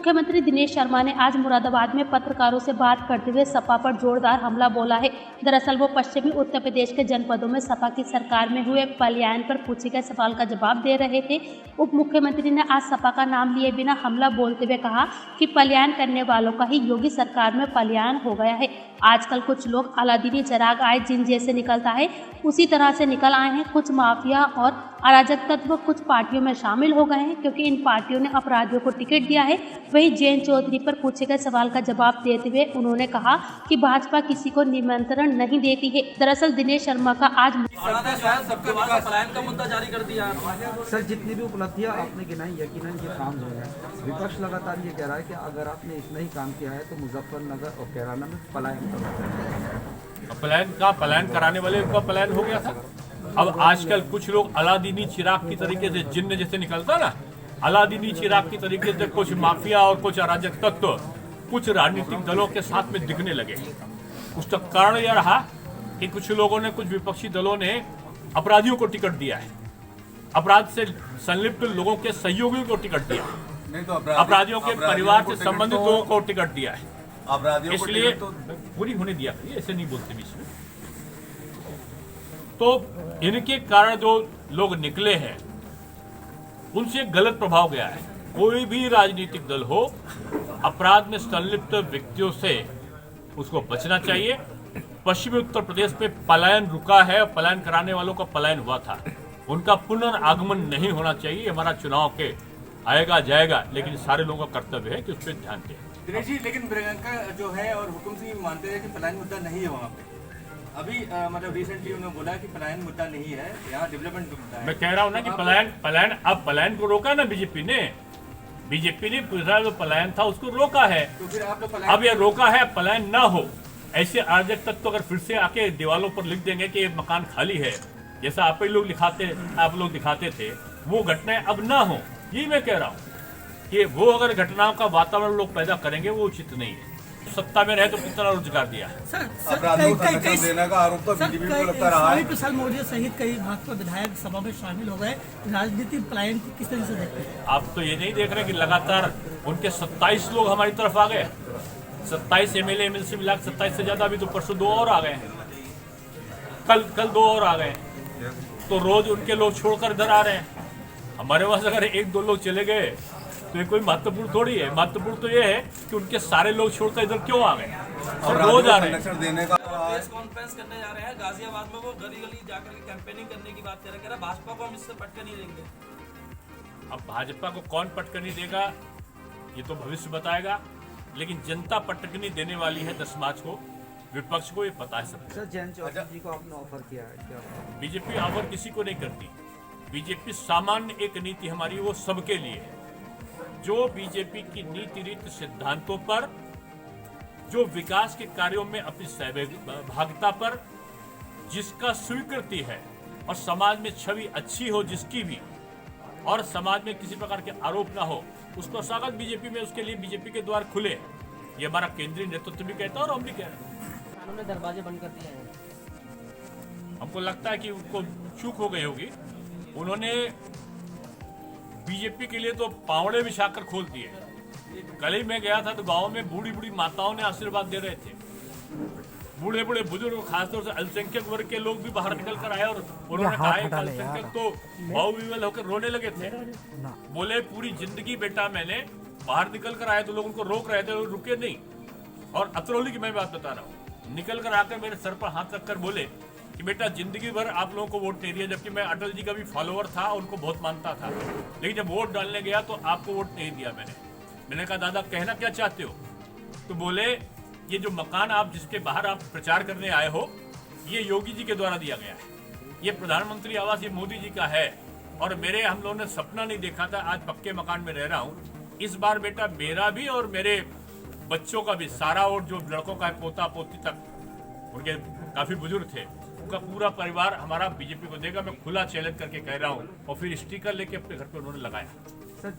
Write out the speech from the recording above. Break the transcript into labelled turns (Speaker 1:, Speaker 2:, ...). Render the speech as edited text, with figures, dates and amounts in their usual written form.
Speaker 1: मुख्यमंत्री दिनेश शर्मा ने आज मुरादाबाद में पत्रकारों से बात करते हुए सपा पर जोरदार हमला बोला है। दरअसल वो पश्चिमी उत्तर प्रदेश के जनपदों में सपा की सरकार में हुए पलायन पर पूछे गए सवाल का जवाब दे रहे थे। उप मुख्यमंत्री ने आज सपा का नाम लिए बिना हमला बोलते हुए कहा कि पलायन करने वालों का ही योगी सरकार में पलायन हो गया है। आजकल कुछ लोग अलादीनी चिराग आए जिन जैसे निकलता है उसी तरह से निकल आए हैं। कुछ माफिया और अराजक तत्व कुछ पार्टियों में शामिल हो गए हैं क्योंकि इन पार्टियों ने अपराधियों को टिकट दिया है। वहीं जयंत चौधरी पर पूछे गए सवाल का जवाब देते हुए उन्होंने कहा कि भाजपा किसी को निमंत्रण नहीं देती है। दरअसल दिनेश शर्मा का आज
Speaker 2: पलायन का मुद्दा जारी कर दिया।
Speaker 3: सर, जितनी भी उपलब्धियां आपने गिनाई यकीनन ये काम जो है विपक्ष लगातार ये कह रहा है कि अगर आपने इतना ही काम किया है तो मुजफ्फरनगर और कैराना में पलायन
Speaker 4: पलायन कराने वाले का पलायन हो गया था। अब आजकल कुछ लोग अलादीनी चिराग की तरीके से जिन्न जैसे निकलता ना, अलादीनी चिराग की तरीके से कुछ माफिया और कुछ अराजक तत्व कुछ राजनीतिक दलों के साथ में दिखने लगे। उसका कारण यह रहा कि कुछ लोगों ने, कुछ विपक्षी दलों ने अपराधियों को टिकट दिया है, अपराध से संलिप्त लोगों के सहयोगियों को टिकट दिया है, अपराधियों के परिवार से संबंधित लोगों को टिकट दिया है। इसलिए पूरी होने दिया, ऐसे नहीं बोलते बीच में। तो इनके कारण जो लोग निकले हैं उनसे गलत प्रभाव गया है। कोई भी राजनीतिक दल हो, अपराध में संलिप्त व्यक्तियों से उसको बचना चाहिए। पश्चिमी उत्तर प्रदेश में पलायन रुका है, पलायन कराने वालों का पलायन हुआ था, उनका पुनर्आगमन नहीं होना चाहिए। हमारा चुनाव के आएगा जाएगा, लेकिन सारे लोगों का कर्तव्य है कि उस पर ध्यान दें।
Speaker 2: दिनेश जी, लेकिन प्रियंका जो है और हुकुम सिंह मानते हैं कि पलायन मुद्दा नहीं है वहाँ पे। अभी मतलब रिसेंटली उन्होंने बोला कि पलायन मुद्दा नहीं है, यहाँ डेवलपमेंट मुद्दा है।
Speaker 4: मैं कह रहा हूँ ना कि पलायन को रोका ना बीजेपी ने पूरा जो पलायन था उसको रोका है।
Speaker 2: तो फिर आप लोग
Speaker 4: अब ये रोका है, पलायन ना हो। ऐसे अराजक तत्व अगर फिर से आके दीवालों पर लिख देंगे कि ये मकान खाली है, जैसा आप लोग दिखाते थे, वो घटनाएं अब ना हो। यही मैं कह रहा हूँ कि वो अगर घटनाओं का वातावरण लोग पैदा करेंगे वो उचित नहीं है। सत्ता में रहे तो कितना रोजगार दिया है।
Speaker 5: देने का आरोप तो बीजेपी को लगता रहा है।
Speaker 6: प्रसाद मौर्य सहित कई भाजपा विधायक सभा में शामिल हो गए। राजनीति पलायन को किस तरह से देखते हैं
Speaker 4: आप? तो ये नहीं देख रहे कि लगातार उनके 27 लोग हमारी तरफ आ गए। 27 एमएलए एमएलसी मिला 27 से ज्यादा। अभी तो परसों 2 और आ गए हैं, कल 2 और आ गए। तो रोज उनके लोग छोड़कर इधर आ रहे हैं। हमारे वहां से अगर 1-2 लोग चले गए तो ये कोई महत्वपूर्ण थोड़ी है। महत्वपूर्ण तो ये है कि उनके सारे लोग छोड़कर इधर क्यों आ गए और रोज आ रहे हैं।
Speaker 2: प्रेस कॉन्फ्रेंस करने जा रहे हैं गाजियाबाद में, वो गली गली जाकर के कैंपेनिंग करने की बात कर रहे हैं। भाजपा को हम इससे पटके नहीं देंगे।
Speaker 4: अब भाजपा को कौन पटकनी देगा ये तो भविष्य बताएगा, लेकिन जनता पटकनी देने वाली है 10 मार्च को। विपक्ष को ये पता है सब।
Speaker 3: सर, जयंत चौधरी जी को आपने ऑफर किया है क्या?
Speaker 4: बीजेपी ऑफर किसी को नहीं करती। बीजेपी सामान्य एक नीति हमारी वो सबके लिए है। जो बीजेपी की नीति रीति सिद्धांतों पर, जो विकास के कार्यों में अपनी सहभागिता पर जिसका स्वीकृति है और समाज में छवि अच्छी हो जिसकी भी, और समाज में किसी प्रकार के आरोप ना हो, उसको स्वागत बीजेपी में। उसके लिए बीजेपी के द्वार खुले। ये हमारा केंद्रीय नेतृत्व भी कहता है और हम भी कह रहे हैं।
Speaker 6: उन्होंने दरवाजे बंद कर दिए हैं।
Speaker 4: हमको लगता है कि उनको चूक हो गई होगी। उन्होंने बीजेपी के लिए तो पावड़े बिछाकर खोल दिए। कल ही मैं गया था तो गांव में बूढ़ी बूढ़ी माताओं ने आशीर्वाद दे रहे थे। बूढ़े बूढ़े बुजुर्ग, खासतौर से अल्पसंख्यक वर्ग के लोग भी बाहर निकल कर आए और उन्होंने कहा कि अल्पसंख्यक तो भाव-विह्वल होकर रोने लगे थे। बोले पूरी जिंदगी बेटा मैंने बाहर निकल कर आए तो लोग उनको रोक रहे थे, रुके नहीं। और अतरौली की मैं बात बता रहा हूँ, निकल कर आकर मेरे सर पर हाथ रखकर बोले कि बेटा जिंदगी भर आप लोगों को वोट नहीं दिया, जबकि मैं अटल जी का भी फॉलोअर था, उनको बहुत मानता था, लेकिन जब वोट डालने गया तो आपको वोट नहीं दिया मैंने कहा दादा कहना क्या चाहते हो? तो बोले ये जो मकान आप जिसके बाहर आप प्रचार करने आए हो, ये योगी जी के द्वारा दिया गया है, ये प्रधानमंत्री आवास ये मोदी जी का है, और हम लोगों ने सपना नहीं देखा था, आज पक्के मकान में रह रहा हूँ। इस बार बेटा मेरा भी और मेरे बच्चों का भी सारा वोट, जो लड़कों का पोता पोती तक, उनके काफी बुजुर्ग थे, उनका पूरा परिवार हमारा बीजेपी को देगा। मैं खुला चैलेंज करके कह रहा हूँ। और फिर स्टिकर लेके अपने घर पे उन्होंने लगाया।
Speaker 3: सर,